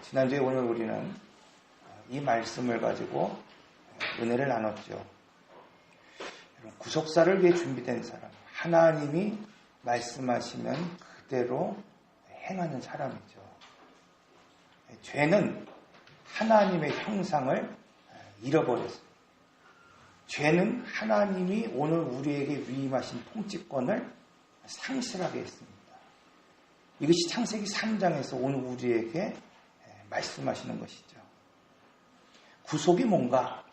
지난주에 오늘 우리는 이 말씀을 가지고 은혜를 나눴죠. 구속사를 위해 준비된 사람, 하나님이 말씀하시면 그대로 행하는 사람이죠. 죄는 하나님의 형상을 잃어버렸어요. 죄는 하나님이 오늘 우리에게 위임하신 통치권을 상실하게 했습니다. 이것이 창세기 3장에서 오늘 우리에게 말씀하시는 것이죠. 구속이 뭔가?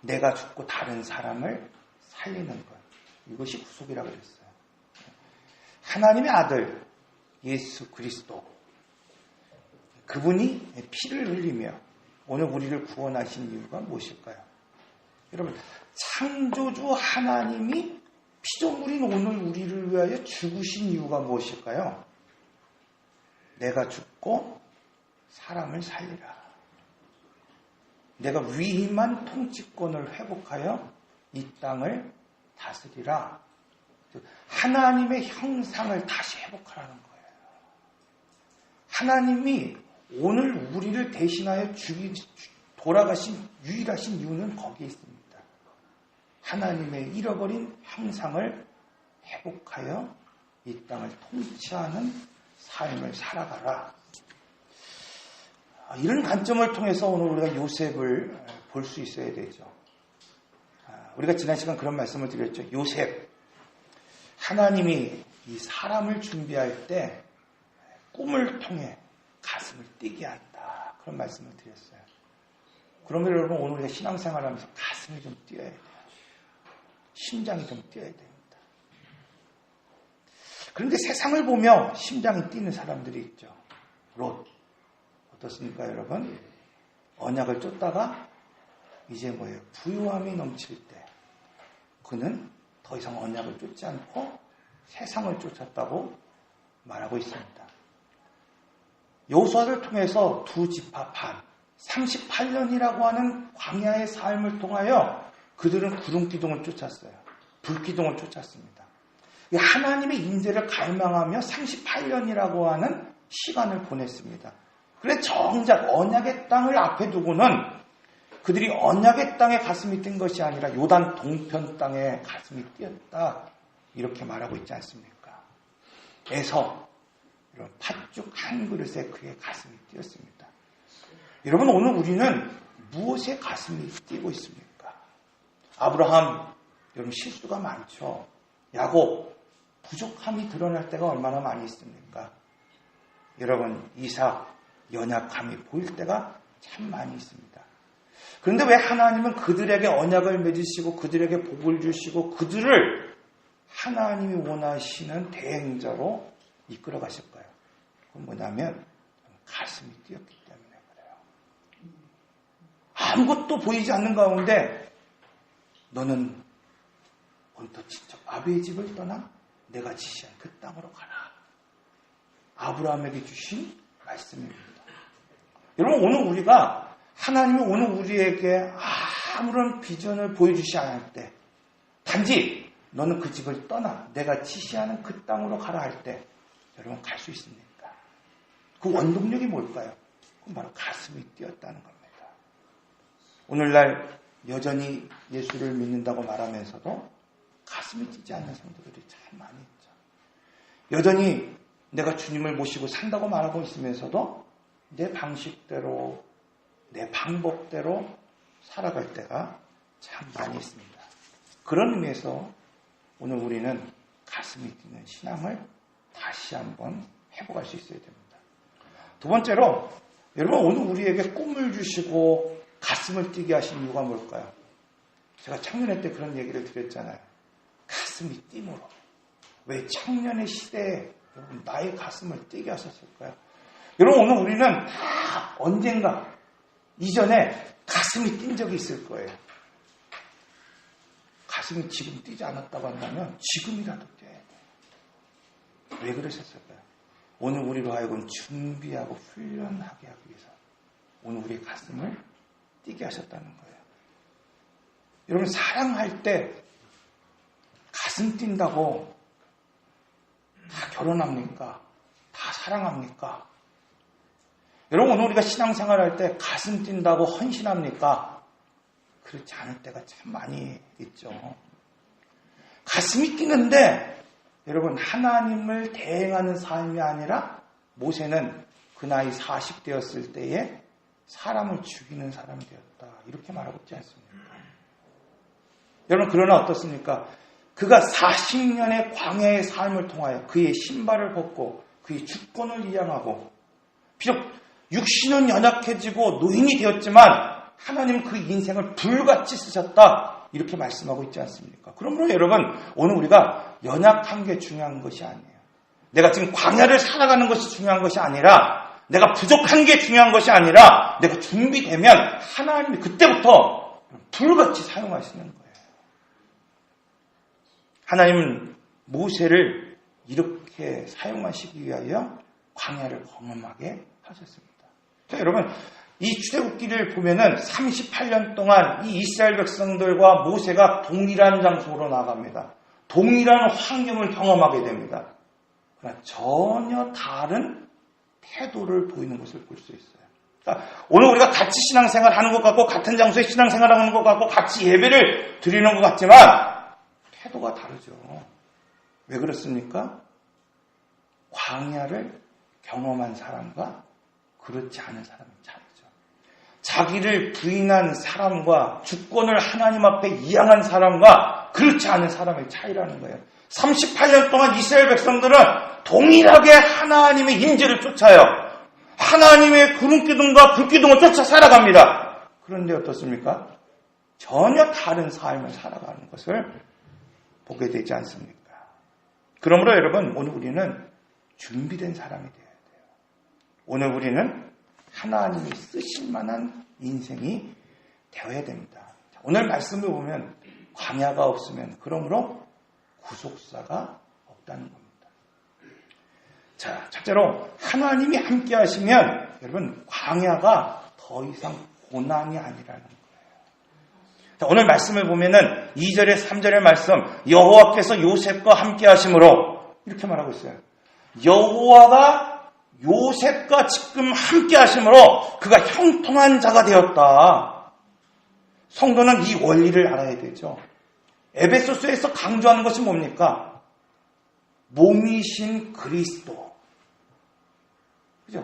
내가 죽고 다른 사람을 살리는 것. 이것이 구속이라고 그랬어요. 하나님의 아들 예수 그리스도, 그분이 피를 흘리며 오늘 우리를 구원하신 이유가 무엇일까요? 여러분, 창조주 하나님이 피조물인 오늘 우리를 위하여 죽으신 이유가 무엇일까요? 내가 죽고 사람을 살리라. 내가 위임한 통치권을 회복하여 이 땅을 다스리라. 하나님의 형상을 다시 회복하라는 거예요. 하나님이 오늘 우리를 대신하여 돌아가신 유일하신 이유는 거기에 있습니다. 하나님의 잃어버린 형상을 회복하여 이 땅을 통치하는 삶을 살아가라. 이런 관점을 통해서 오늘 우리가 요셉을 볼 수 있어야 되죠. 우리가 지난 시간 그런 말씀을 드렸죠. 요셉, 하나님이 이 사람을 준비할 때 꿈을 통해 가슴을 뛰게 한다. 그런 말씀을 드렸어요. 그러면 여러분, 오늘 우리가 신앙생활을 하면서 가슴이 좀 뛰어야 돼요. 심장이 좀 뛰어야 됩니다. 그런데 세상을 보며 심장이 뛰는 사람들이 있죠. 롯. 어떻습니까, 여러분? 언약을 쫓다가 이제 뭐예요? 부유함이 넘칠 때 그는 더 이상 언약을 쫓지 않고 세상을 쫓았다고 말하고 있습니다. 여호수아를 통해서 두 지파 반 38년이라고 하는 광야의 삶을 통하여 그들은 구름기둥을 쫓았어요. 불기둥을 쫓았습니다. 하나님의 인재를 갈망하며 38년이라고 하는 시간을 보냈습니다. 그래 정작 언약의 땅을 앞에 두고는 그들이 언약의 땅에 가슴이 뛴 것이 아니라 요단 동편 땅에 가슴이 뛰었다. 이렇게 말하고 있지 않습니까? 에서 이런 팥죽 한 그릇에 그의 가슴이 뛰었습니다. 여러분, 오늘 우리는 무엇에 가슴이 뛰고 있습니까? 아브라함, 여러분 실수가 많죠. 야곱, 부족함이 드러날 때가 얼마나 많이 있습니까? 여러분, 이삭, 연약함이 보일 때가 참 많이 있습니다. 그런데 왜 하나님은 그들에게 언약을 맺으시고 그들에게 복을 주시고 그들을 하나님이 원하시는 대행자로 이끌어 가실까요? 그건 뭐냐면 가슴이 뛰었기 때문에 그래요. 아무것도 보이지 않는 가운데 너는 언뜻 친척 아비의 집을 떠나 내가 지시한 그 땅으로 가라. 아브라함에게 주신 말씀입니다. 여러분, 오늘 우리가 하나님이 오늘 우리에게 아무런 비전을 보여주시 않을 때 단지 너는 그 집을 떠나 내가 지시하는 그 땅으로 가라 할 때 여러분 갈 수 있습니까? 그 원동력이 뭘까요? 그건 바로 가슴이 뛰었다는 겁니다. 오늘날 여전히 예수를 믿는다고 말하면서도 가슴이 뛰지 않는 성도들이 참 많이 있죠. 여전히 내가 주님을 모시고 산다고 말하고 있으면서도 내 방식대로, 내 방법대로 살아갈 때가 참 많이 있습니다. 그런 의미에서 오늘 우리는 가슴이 뛰는 신앙을 다시 한번 회복할 수 있어야 됩니다. 두 번째로, 여러분 오늘 우리에게 꿈을 주시고 가슴을 뛰게 하신 이유가 뭘까요? 제가 청년회 때 그런 얘기를 드렸잖아요. 가슴이 띠므로. 왜 청년의 시대에 여러분 나의 가슴을 뛰게 하셨을까요? 여러분, 오늘 우리는 다 언젠가 이전에 가슴이 뛴 적이 있을 거예요. 가슴이 지금 뛰지 않았다고 한다면 지금이라도 뛰어야 돼요. 왜 그러셨을까요? 오늘 우리로 하여금 준비하고 훈련하게 하기 위해서 오늘 우리의 가슴을 뛰게 하셨다는 거예요. 여러분, 사랑할 때 가슴 뛴다고 다 결혼합니까? 다 사랑합니까? 여러분, 오늘 우리가 신앙생활할 때 가슴 뛴다고 헌신합니까? 그렇지 않을 때가 참 많이 있죠. 가슴이 뛰는데 여러분, 하나님을 대행하는 삶이 아니라 모세는 그 나이 40대였을 때에 사람을 죽이는 사람이 되었다. 이렇게 말하고 있지 않습니까? 여러분, 그러나 어떻습니까? 그가 40년의 광야의 삶을 통하여 그의 신발을 벗고 그의 주권을 이양하고 비록 육신은 연약해지고 노인이 되었지만 하나님은 그 인생을 불같이 쓰셨다. 이렇게 말씀하고 있지 않습니까? 그러므로 여러분, 오늘 우리가 연약한 게 중요한 것이 아니에요. 내가 지금 광야를 살아가는 것이 중요한 것이 아니라 내가 부족한 게 중요한 것이 아니라 내가 준비되면 하나님이 그때부터 불같이 사용하시는 거예요. 하나님은 모세를 이렇게 사용하시기 위하여 광야를 경험하게 하셨습니다. 자, 여러분, 이 출애굽기를 보면은 38년 동안 이 이스라엘 백성들과 모세가 동일한 장소로 나갑니다. 동일한 환경을 경험하게 됩니다. 그러나 전혀 다른 태도를 보이는 것을 볼 수 있어요. 그러니까 오늘 우리가 같이 신앙생활 하는 것 같고 같은 장소에 신앙생활 하는 것 같고 같이 예배를 드리는 것 같지만 태도가 다르죠. 왜 그렇습니까? 광야를 경험한 사람과 그렇지 않은 사람의 차이죠. 자기를 부인한 사람과 주권을 하나님 앞에 이양한 사람과 그렇지 않은 사람의 차이라는 거예요. 38년 동안 이스라엘 백성들은 동일하게 하나님의 임재를 쫓아요. 하나님의 구름기둥과 불기둥을 쫓아 살아갑니다. 그런데 어떻습니까? 전혀 다른 삶을 살아가는 것을 보게 되지 않습니까? 그러므로 여러분, 오늘 우리는 준비된 사람이 되어야 돼요. 오늘 우리는 하나님이 쓰실 만한 인생이 되어야 됩니다. 오늘 말씀을 보면 광야가 없으면 그러므로 구속사가 없다는 겁니다. 자, 첫째로 하나님이 함께 하시면 여러분, 광야가 더 이상 고난이 아니라는 거예요. 자, 오늘 말씀을 보면은 2절에 3절의 말씀, 여호와께서 요셉과 함께 하심으로 이렇게 말하고 있어요. 여호와가 요셉과 지금 함께 하심으로 그가 형통한 자가 되었다. 성도는 이 원리를 알아야 되죠. 에베소서에서 강조하는 것이 뭡니까? 몸이신 그리스도. 그죠?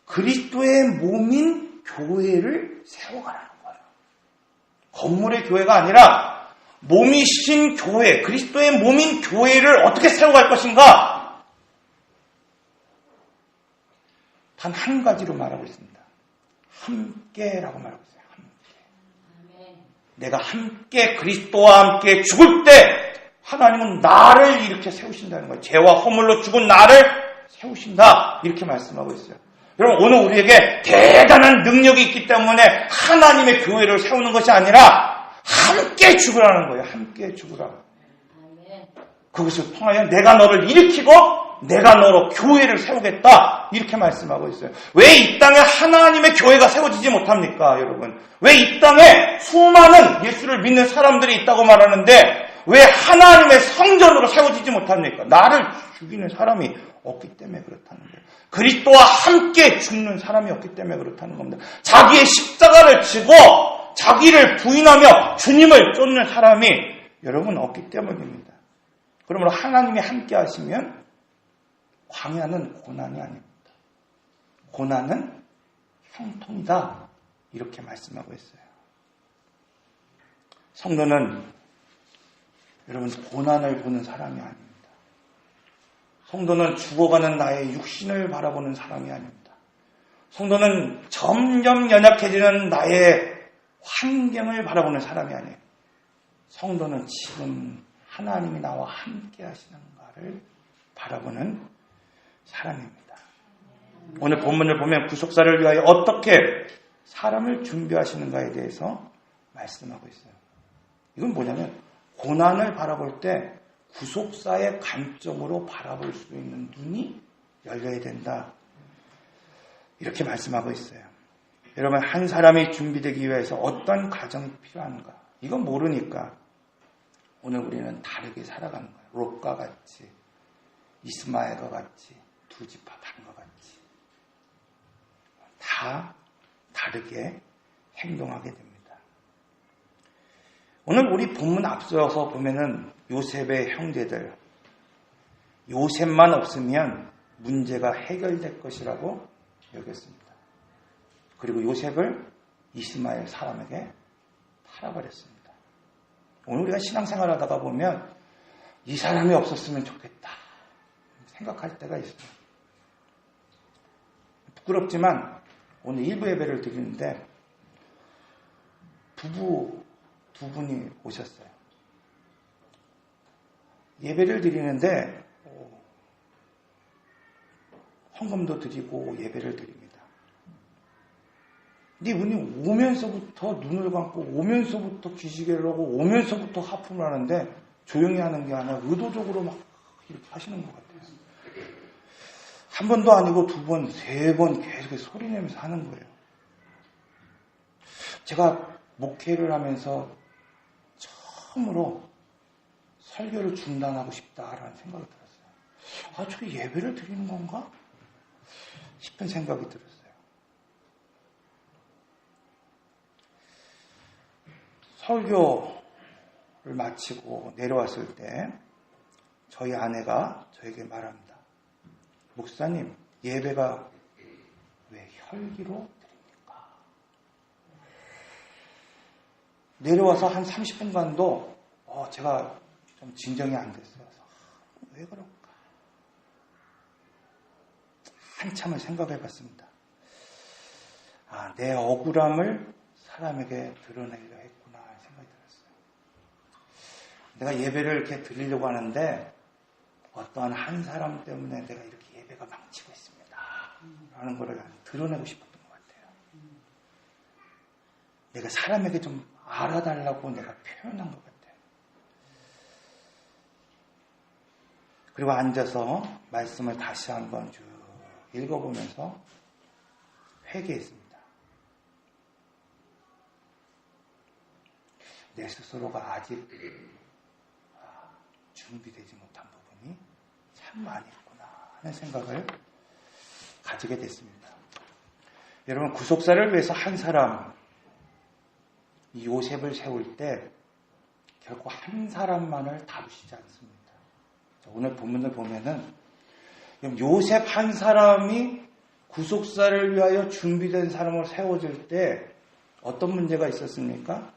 그리스도의 몸인 교회를 세워가라는 거예요. 건물의 교회가 아니라 몸이신 교회, 그리스도의 몸인 교회를 어떻게 세워갈 것인가? 단 한 가지로 말하고 있습니다. 함께라고 말하고 있어요. 함께. 내가 함께 그리스도와 함께 죽을 때 하나님은 나를 이렇게 세우신다는 거예요. 죄와 허물로 죽은 나를 세우신다. 이렇게 말씀하고 있어요. 여러분, 오늘 우리에게 대단한 능력이 있기 때문에 하나님의 교회를 세우는 것이 아니라 함께 죽으라는 거예요. 함께 죽으라. 그것을 통하여 내가 너를 일으키고 내가 너로 교회를 세우겠다. 이렇게 말씀하고 있어요. 왜 이 땅에 하나님의 교회가 세워지지 못합니까, 여러분? 왜 이 땅에 수많은 예수를 믿는 사람들이 있다고 말하는데 왜 하나님의 성전으로 세워지지 못합니까? 나를 죽이는 사람이 없기 때문에 그렇다는 거예요. 그리스도와 함께 죽는 사람이 없기 때문에 그렇다는 겁니다. 자기의 십자가를 지고 자기를 부인하며 주님을 쫓는 사람이 여러분 없기 때문입니다. 그러므로 하나님이 함께 하시면 광야는 고난이 아닙니다. 고난은 형통이다. 이렇게 말씀하고 있어요. 성도는 여러분 고난을 보는 사람이 아닙니다. 성도는 죽어가는 나의 육신을 바라보는 사람이 아닙니다. 성도는 점점 연약해지는 나의 환경을 바라보는 사람이 아니에요. 성도는 지금 하나님이 나와 함께 하시는가를 바라보는 사람입니다. 오늘 본문을 보면 구속사를 위하여 어떻게 사람을 준비하시는가에 대해서 말씀하고 있어요. 이건 뭐냐면 고난을 바라볼 때 구속사의 관점으로 바라볼 수 있는 눈이 열려야 된다. 이렇게 말씀하고 있어요. 여러분, 한 사람이 준비되기 위해서 어떤 과정이 필요한가? 이건 모르니까 오늘 우리는 다르게 살아가는 거예요. 롯과 같이 이스마엘과 같이 두 지파 반과 같이 다 다르게 행동하게 됩니다. 오늘 우리 본문 앞서서 보면은 요셉의 형제들, 요셉만 없으면 문제가 해결될 것이라고 여겼습니다. 그리고 요셉을 이스마엘 사람에게 팔아버렸습니다. 오늘 우리가 신앙생활 하다가 보면 이 사람이 없었으면 좋겠다 생각할 때가 있어요. 부끄럽지만 오늘 일부 예배를 드리는데 부부 두 분이 오셨어요. 예배를 드리는데 헌금도 드리고 예배를 드립니다. 근데 이분이 오면서부터 눈을 감고 오면서부터 귀시개를 하고 오면서부터 하품을 하는데 조용히 하는 게 아니라 의도적으로 막 이렇게 하시는 것 같아요. 한 번도 아니고 두 번, 세 번 계속 소리 내면서 하는 거예요. 제가 목회를 하면서 처음으로 설교를 중단하고 싶다라는 생각이 들었어요. 아, 저게 예배를 드리는 건가? 싶은 생각이 들었어요. 설교를 마치고 내려왔을 때 저희 아내가 저에게 말합니다. 목사님, 예배가 왜 혈기로 드립니까? 내려와서 한 30분간도 제가 좀 진정이 안 됐어요. 왜 그럴까? 한참을 생각해 봤습니다. 아, 내 억울함을 사람에게 드러내려 했구나 생각이 들었어요. 내가 예배를 이렇게 드리려고 하는데 어떠한 한 사람 때문에 내가 이렇게 예배가 망치고 있습니다 라는 걸 드러내고 싶었던 것 같아요. 내가 사람에게 좀 알아달라고 내가 표현한 것 같아요. 그리고 앉아서 말씀을 다시 한번 쭉 읽어보면서 회개했습니다. 내 스스로가 아직 준비되지 못한 부분이 참 많이 있구나 하는 생각을 가지게 됐습니다. 여러분, 구속사를 위해서 한 사람, 이 요셉을 세울 때 결코 한 사람만을 다루시지 않습니다. 오늘 본문을 보면은 요셉 한 사람이 구속사를 위하여 준비된 사람을 세워질 때 어떤 문제가 있었습니까?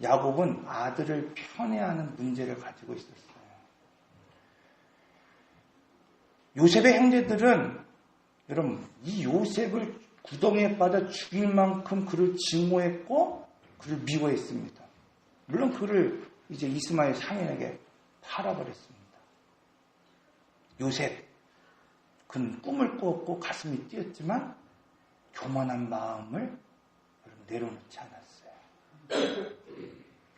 야곱은 아들을 편애하는 문제를 가지고 있었어요. 요셉의 형제들은 여러분 이 요셉을 구덩이에 빠져 죽일 만큼 그를 증오했고 그를 미워했습니다. 물론 그를 이제 이스마엘 상인에게 팔아버렸습니다. 요셉, 그는 꿈을 꾸었고 가슴이 뛰었지만 교만한 마음을 내려놓지 않았어요.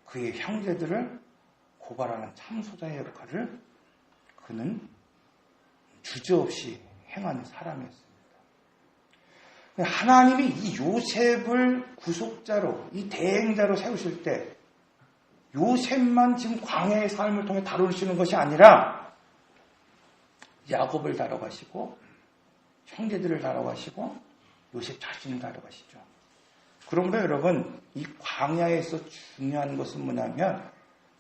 그의 형제들을 고발하는 참소자의 역할을 그는 주저없이 행하는 사람이었습니다. 하나님이 이 요셉을 구속자로, 이 대행자로 세우실 때 요셉만 지금 광야의 삶을 통해 다루시는 것이 아니라 야곱을 다뤄가시고 형제들을 다뤄가시고 요셉 자신을 다뤄가시죠. 그러므로 여러분, 이 광야에서 중요한 것은 뭐냐면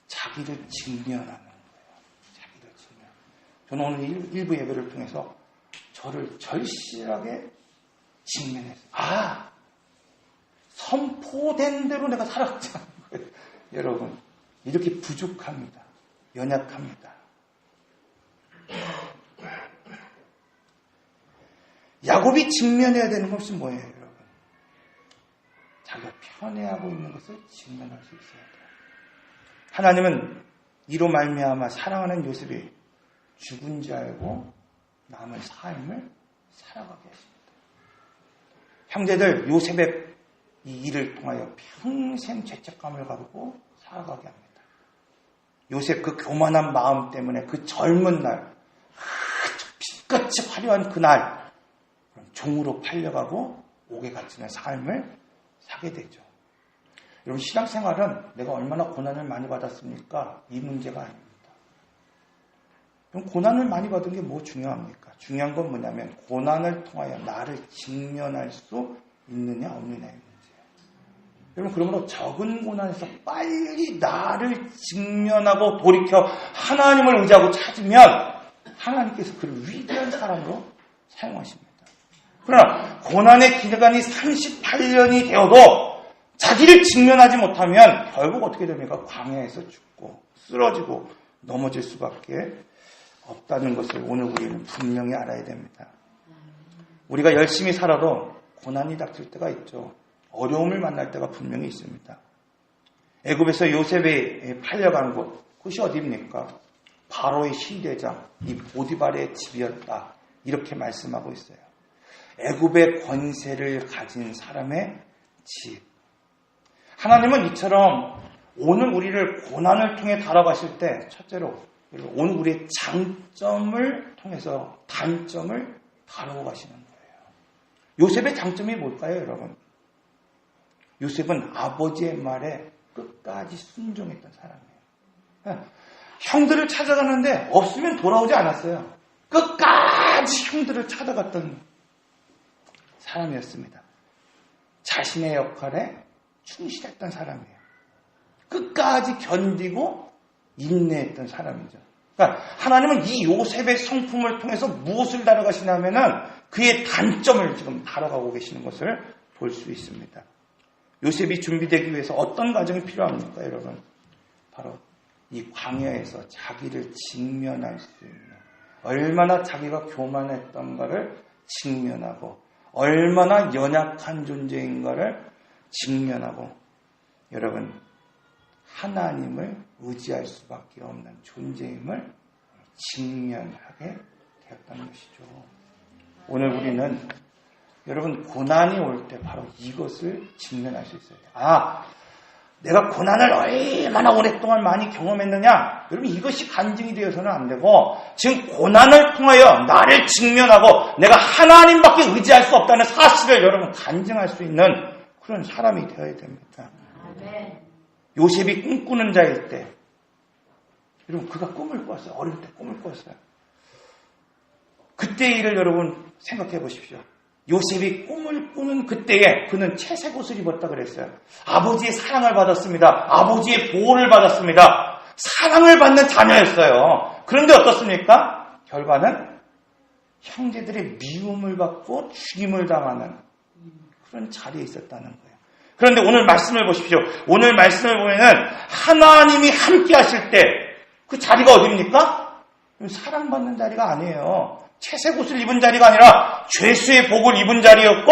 자기를 직면하는 거예요. 자기를 직면. 저는 오늘 일부 예배를 통해서 저를 절실하게 직면했어요. 아, 선포된 대로 내가 살았지 않은 거예요. 여러분, 이렇게 부족합니다. 연약합니다. 야곱이 직면해야 되는 것은 뭐예요, 여러분? 자기가 편애하고 있는 것을 직면할 수 있어야 돼요. 하나님은 이로 말미암아 사랑하는 요셉이 죽은 줄 알고 남은 삶을 살아가게 하십니다. 형제들 요셉의 이 일을 통하여 평생 죄책감을 가지고 살아가게 합니다. 요셉 그 교만한 마음 때문에 그 젊은 날, 빛같이 화려한 그날 종으로 팔려가고 옥에 갇히는 삶을 사게 되죠. 여러분, 신앙생활은 내가 얼마나 고난을 많이 받았습니까? 이 문제가 아닙니다. 그럼 고난을 많이 받은 게 뭐 중요합니까? 중요한 건 뭐냐면 고난을 통하여 나를 직면할 수 있느냐 없느냐의 문제예요. 여러분 그러므로 적은 고난에서 빨리 나를 직면하고 돌이켜 하나님을 의지하고 찾으면 하나님께서 그를 위대한 사람으로 사용하십니다. 그러나 고난의 기간이 38년이 되어도 자기를 직면하지 못하면 결국 어떻게 됩니까? 광야에서 죽고 쓰러지고 넘어질 수밖에 없다는 것을 오늘 우리는 분명히 알아야 됩니다. 우리가 열심히 살아도 고난이 닥칠 때가 있죠. 어려움을 만날 때가 분명히 있습니다. 애굽에서 요셉이 팔려간 곳, 그것이 어디입니까? 바로의 시대장, 이 보디발의 집이었다. 이렇게 말씀하고 있어요. 애굽의 권세를 가진 사람의 집. 하나님은 이처럼 오늘 우리를 고난을 통해 다뤄가실 때 첫째로 오늘 우리의 장점을 통해서 단점을 다루고 가시는 거예요. 요셉의 장점이 뭘까요, 여러분? 요셉은 아버지의 말에 끝까지 순종했던 사람이에요. 형들을 찾아가는데 없으면 돌아오지 않았어요. 끝까지 형들을 찾아갔던 사람이었습니다. 자신의 역할에 충실했던 사람이에요. 끝까지 견디고 인내했던 사람이죠. 그러니까 하나님은 이 요셉의 성품을 통해서 무엇을 다뤄가시냐면은 그의 단점을 지금 다뤄가고 계시는 것을 볼 수 있습니다. 요셉이 준비되기 위해서 어떤 과정이 필요합니까, 여러분? 바로 이 광야에서 자기를 직면할 수 있는, 얼마나 자기가 교만했던가를 직면하고 얼마나 연약한 존재인가를 직면하고, 여러분 하나님을 의지할 수밖에 없는 존재임을 직면하게 되었다는 것이죠. 오늘 우리는 여러분 고난이 올 때 바로 이것을 직면할 수 있어요. 내가 고난을 얼마나 오랫동안 많이 경험했느냐? 여러분 이것이 간증이 되어서는 안 되고 지금 고난을 통하여 나를 직면하고 내가 하나님밖에 의지할 수 없다는 사실을 여러분 간증할 수 있는 그런 사람이 되어야 됩니다. 요셉이 꿈꾸는 자일 때 여러분 그가 꿈을 꿨어요. 어릴 때 꿈을 꿨어요. 그때의 일을 여러분 생각해 보십시오. 요셉이 꿈을 꾸는 그때에 그는 채색 옷을 입었다 그랬어요. 아버지의 사랑을 받았습니다. 아버지의 보호를 받았습니다. 사랑을 받는 자녀였어요. 그런데 어떻습니까? 결과는 형제들의 미움을 받고 죽임을 당하는 그런 자리에 있었다는 거예요. 그런데 오늘 말씀을 보십시오. 오늘 말씀을 보면은 하나님이 함께 하실 때 그 자리가 어디입니까? 사랑받는 자리가 아니에요. 채색 옷을 입은 자리가 아니라 죄수의 복을 입은 자리였고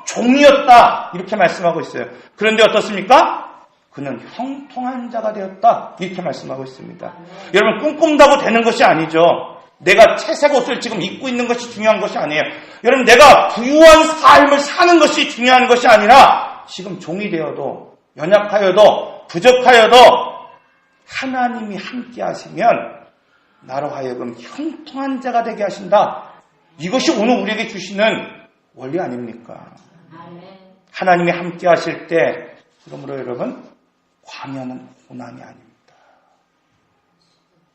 종이었다. 이렇게 말씀하고 있어요. 그런데 어떻습니까? 그는 형통한 자가 되었다. 이렇게 말씀하고 있습니다. 여러분 꿈꾼다고 되는 것이 아니죠. 내가 채색 옷을 지금 입고 있는 것이 중요한 것이 아니에요. 여러분 내가 부유한 삶을 사는 것이 중요한 것이 아니라 지금 종이 되어도 연약하여도 부족하여도 하나님이 함께 하시면 나로 하여금 형통한 자가 되게 하신다. 이것이 오늘 우리에게 주시는 원리 아닙니까? 하나님이 함께 하실 때 그러므로 여러분 광야는 고난이 아닙니다.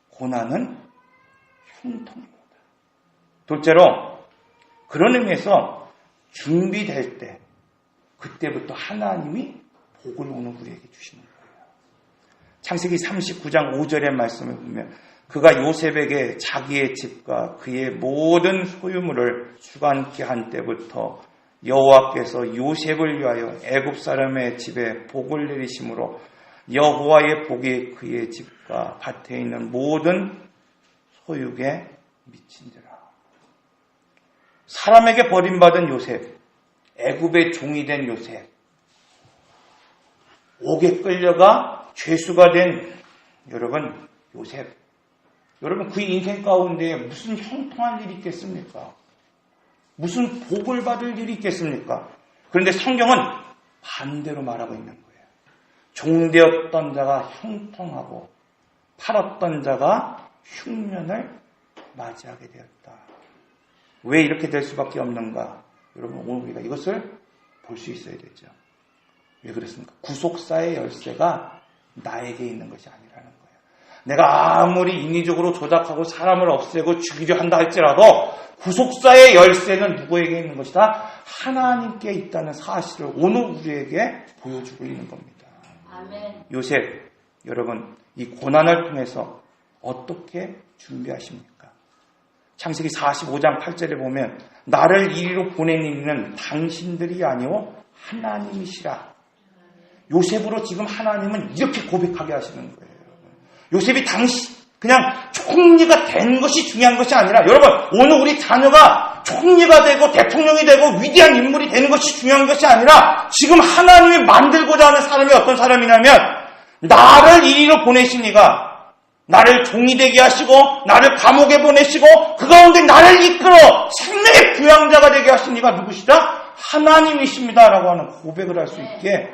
고난은 형통입니다. 둘째로 그런 의미에서 준비될 때 그때부터 하나님이 복을 오늘 우리에게 주시는 거예요. 창세기 39장 5절의 말씀을 보면 그가 요셉에게 자기의 집과 그의 모든 소유물을 주관케 한 때부터 여호와께서 요셉을 위하여 애굽 사람의 집에 복을 내리심으로 여호와의 복이 그의 집과 밭에 있는 모든 소유에 미친지라. 사람에게 버림받은 요셉, 애굽의 종이 된 요셉, 옥에 끌려가 죄수가 된 여러분 요셉, 여러분 그 인생 가운데 무슨 형통할 일이 있겠습니까? 무슨 복을 받을 일이 있겠습니까? 그런데 성경은 반대로 말하고 있는 거예요. 종되었던 자가 형통하고 팔았던 자가 흉년을 맞이하게 되었다. 왜 이렇게 될 수밖에 없는가? 여러분 오늘 우리가 이것을 볼 수 있어야 되죠. 왜 그렇습니까? 구속사의 열쇠가 나에게 있는 것이 아니라는 거예요. 내가 아무리 인위적으로 조작하고 사람을 없애고 죽이려 한다 할지라도 구속사의 열쇠는 누구에게 있는 것이다? 하나님께 있다는 사실을 오늘 우리에게 보여주고 있는 겁니다. 아멘. 요셉, 여러분, 이 고난을 통해서 어떻게 준비하십니까? 창세기 45장 8절에 보면 나를 이리로 보낸 이는 당신들이 아니오 하나님이시라. 요셉으로 지금 하나님은 이렇게 고백하게 하시는 거예요. 요셉이 그냥 총리가 된 것이 중요한 것이 아니라, 여러분, 오늘 우리 자녀가 총리가 되고 대통령이 되고 위대한 인물이 되는 것이 중요한 것이 아니라, 지금 하나님이 만들고자 하는 사람이 어떤 사람이냐면, 나를 이리로 보내신 이가 나를 종이 되게 하시고 나를 감옥에 보내시고 그 가운데 나를 이끌어 생명의 부양자가 되게 하신 이가 누구시다? 하나님이십니다 라고 하는 고백을 할 수 있게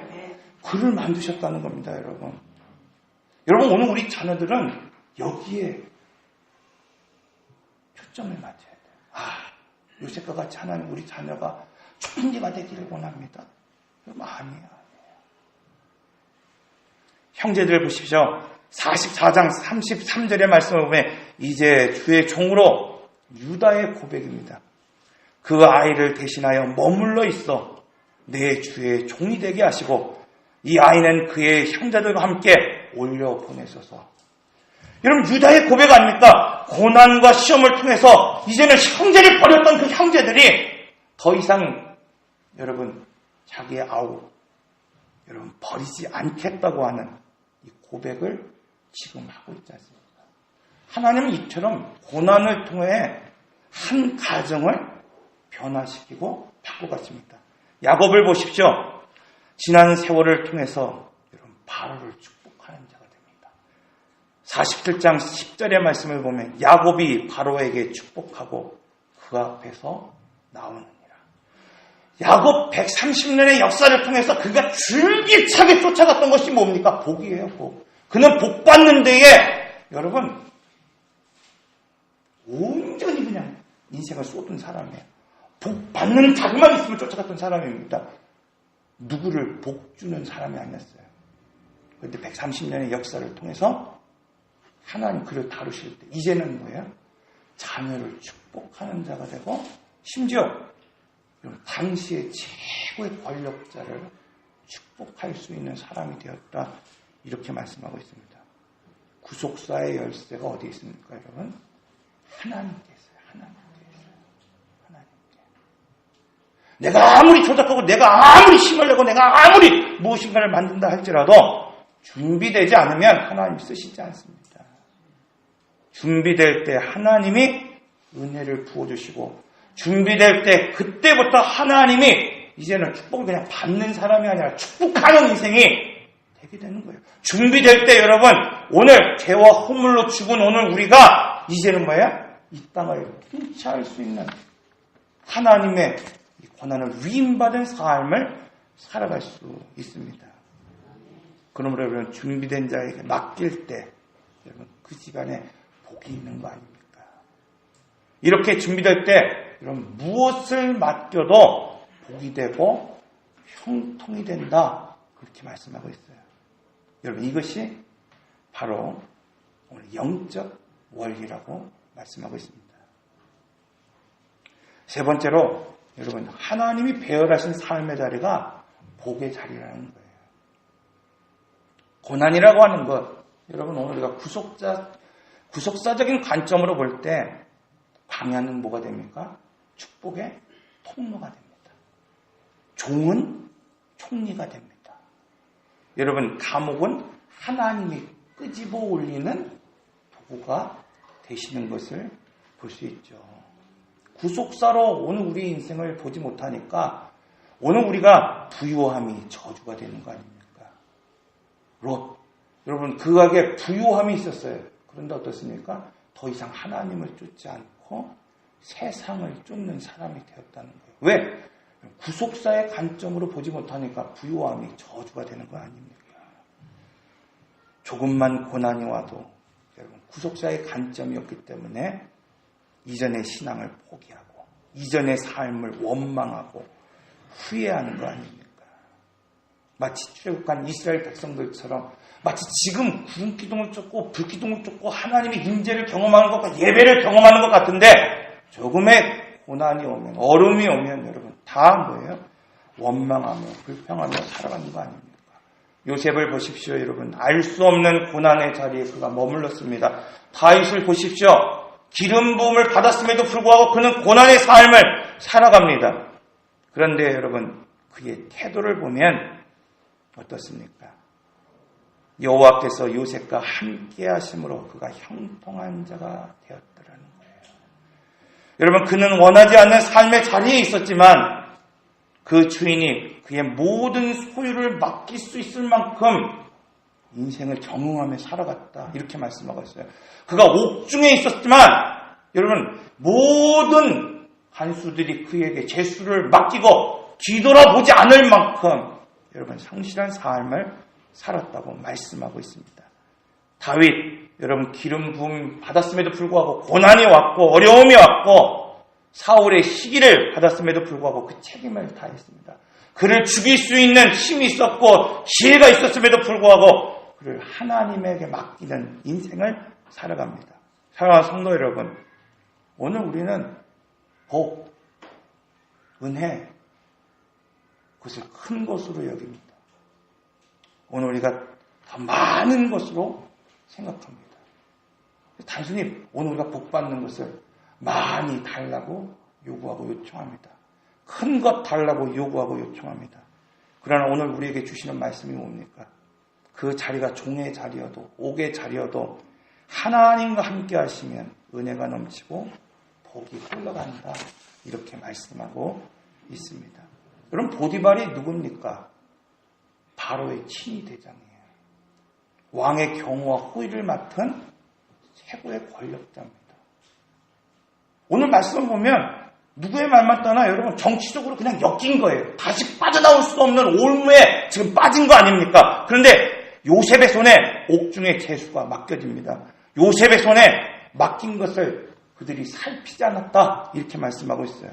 그를 만드셨다는 겁니다. 여러분, 오늘 우리 자녀들은 여기에 초점을 맞춰야 돼요. 요셉과 같이 하나님 우리 자녀가 총리가 되기를 원합니다. 여러분, 아니에요. 형제들 보십시오. 44장 33절의 말씀을 보면 이제 주의 종으로 유다의 고백입니다. 그 아이를 대신하여 머물러 있어 내 주의 종이 되게 하시고 이 아이는 그의 형제들과 함께 올려 보내소서. 여러분, 유다의 고백 아닙니까? 고난과 시험을 통해서 이제는 형제를 버렸던 그 형제들이 더 이상 여러분 자기의 아우 여러분 버리지 않겠다고 하는 이 고백을 지금 하고 있지 않습니까? 하나님은 이처럼 고난을 통해 한 가정을 변화시키고 바꿔갔습니다. 야곱을 보십시오. 지난 세월을 통해서 여러분 바로를 축복하는 자가 됩니다. 47장 10절의 말씀을 보면 야곱이 바로에게 축복하고 그 앞에서 나오느니라. 야곱 130년의 역사를 통해서 그가 줄기차게 쫓아갔던 것이 뭡니까? 복이에요, 복. 그는 복 받는 데에 여러분 온전히 그냥 인생을 쏟은 사람이에요. 복 받는 자기만 있으면 쫓아갔던 사람입니다. 누구를 복 주는 사람이 아니었어요. 그런데 130년의 역사를 통해서 하나님 그를 다루실 때 이제는 뭐예요? 자녀를 축복하는 자가 되고 심지어 당시의 최고의 권력자를 축복할 수 있는 사람이 되었다. 이렇게 말씀하고 있습니다. 구속사의 열쇠가 어디 있습니까, 여러분? 하나님께 있어요. 하나님께 있어요. 하나님께. 내가 아무리 조작하고 내가 아무리 힘을 내고 내가 아무리 무엇인가를 만든다 할지라도 준비되지 않으면 하나님 쓰시지 않습니다. 준비될 때 하나님이 은혜를 부어주시고 준비될 때 그때부터 하나님이 이제는 축복을 그냥 받는 사람이 아니라 축복하는 인생이 되게 되는 거예요. 준비될 때 여러분 오늘 죄와 허물로 죽은 오늘 우리가 이제는 뭐예요? 이 땅을 통치할 수 있는 하나님의 고난을 위임받은 삶을 살아갈 수 있습니다. 그러므로 여러분 준비된 자에게 맡길 때 여러분 그 집안에 복이 있는 거 아닙니까? 이렇게 준비될 때 여러분 무엇을 맡겨도 복이 되고 형통이 된다. 그렇게 말씀하고 있어요. 여러분 이것이 바로 오늘 영적 원리라고 말씀하고 있습니다. 세 번째로 여러분 하나님이 배열하신 삶의 자리가 복의 자리라는 거예요. 고난이라고 하는 것 여러분 오늘 우리가 구속사적인 관점으로 볼 때 방향은 뭐가 됩니까? 축복의 통로가 됩니다. 종은 총리가 됩니다. 여러분 감옥은 하나님이 끄집어 올리는 도구가 되시는 것을 볼 수 있죠. 구속사로 오늘 우리 인생을 보지 못하니까 오늘 우리가 부유함이 저주가 되는 거 아닙니까? 롯 여러분 그에게 부유함이 있었어요. 그런데 어떻습니까? 더 이상 하나님을 쫓지 않고 세상을 쫓는 사람이 되었다는 거예요. 왜? 구속사의 관점으로 보지 못하니까 부유함이 저주가 되는 거 아닙니까? 조금만 고난이 와도 여러분 구속사의 관점이었기 때문에 이전의 신앙을 포기하고 이전의 삶을 원망하고 후회하는 거 아닙니까? 마치 출애굽한 이스라엘 백성들처럼 마치 지금 구름 기둥을 쫓고 불 기둥을 쫓고 하나님의 임재를 경험하는 것과 예배를 경험하는 것 같은데, 조금의 고난이 오면, 어려움이 오면 여러분 다 뭐예요? 원망하며 불평하며 살아가는 거 아닙니까? 요셉을 보십시오, 여러분. 알 수 없는 고난의 자리에 그가 머물렀습니다. 다윗을 보십시오. 기름 부음을 받았음에도 불구하고 그는 고난의 삶을 살아갑니다. 그런데 여러분, 그의 태도를 보면 어떻습니까? 여호와께서 요셉과 함께 하심으로 그가 형통한 자가 되었더라는 거예요. 여러분, 그는 원하지 않는 삶의 자리에 있었지만 그 주인이 그의 모든 소유를 맡길 수 있을 만큼 인생을 경영하며 살아갔다, 이렇게 말씀하고 있어요. 그가 옥중에 있었지만 여러분, 모든 간수들이 그에게 제수를 맡기고 뒤돌아보지 않을 만큼 여러분 성실한 삶을 살았다고 말씀하고 있습니다. 다윗, 여러분 기름 부음 받았음에도 불구하고 고난이 왔고 어려움이 왔고 사울의 시기를 받았음에도 불구하고 그 책임을 다했습니다. 그를 죽일 수 있는 힘이 있었고 지혜가 있었음에도 불구하고 그를 하나님에게 맡기는 인생을 살아갑니다. 사랑하는 성도 여러분, 오늘 우리는 복, 은혜, 그것을 큰 것으로 여깁니다. 오늘 우리가 더 많은 것으로 생각합니다. 단순히 오늘 우리가 복 받는 것을 많이 달라고 요구하고 요청합니다. 큰 것 달라고 요구하고 요청합니다. 그러나 오늘 우리에게 주시는 말씀이 뭡니까? 그 자리가 종의 자리여도 옥의 자리여도 하나님과 함께 하시면 은혜가 넘치고 복이 흘러간다, 이렇게 말씀하고 있습니다. 여러분, 보디발이 누굽니까? 바로의 친위 대장이에요. 왕의 경호와 호위를 맡은 최고의 권력자입니다. 오늘 말씀을 보면 누구의 말만 떠나 여러분 정치적으로 그냥 엮인 거예요. 다시 빠져나올 수 없는 올무에 지금 빠진 거 아닙니까? 그런데 요셉의 손에 옥중의 제수가 맡겨집니다. 요셉의 손에 맡긴 것을 그들이 살피지 않았다, 이렇게 말씀하고 있어요.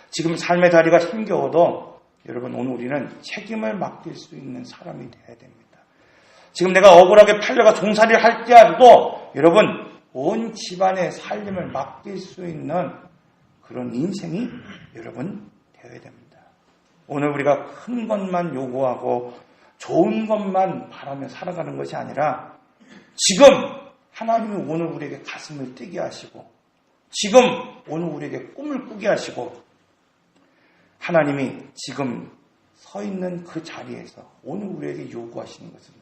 지금 삶의 다리가 힘겨워도 여러분 오늘 우리는 책임을 맡길 수 있는 사람이 되어야 됩니다. 지금 내가 억울하게 팔려가 종살이를 할지라도 여러분 온 집안의 살림을 맡길 수 있는 그런 인생이 여러분 되어야 됩니다. 오늘 우리가 큰 것만 요구하고 좋은 것만 바라며 살아가는 것이 아니라 지금 하나님이 오늘 우리에게 가슴을 뛰게 하시고 지금 오늘 우리에게 꿈을 꾸게 하시고 하나님이 지금 서 있는 그 자리에서 오늘 우리에게 요구하시는 것은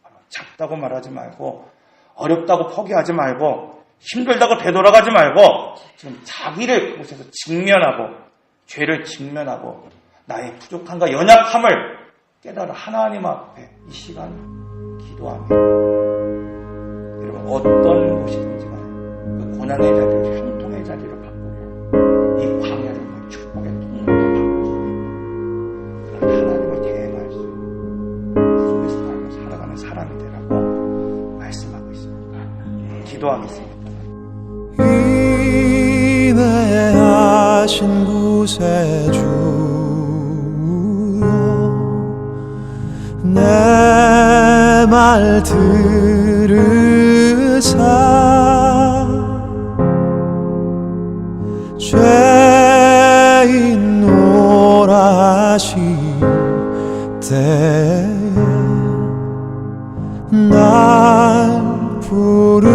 바로 작다고 말하지 말고 어렵다고 포기하지 말고 힘들다고 되돌아가지 말고 지금 자기를 그곳에서 직면하고 죄를 직면하고 나의 부족함과 연약함을 깨달아 하나님 앞에 이 시간 기도하며 여러분 어떤 곳이든지 간에 그 고난의 자리를 형통의 자리로 바꾸고 이 광야를 축복의 통로로 바꿀 수 있는 그런 하나님을 대행할 수 있는 그 속에서 살아가는 사람이 되라고 말씀하고 있습니다. 기도하겠습니다. 인내하신 구세주여 내 말 들으사 죄인 오라 하실 때에 날 부르소서.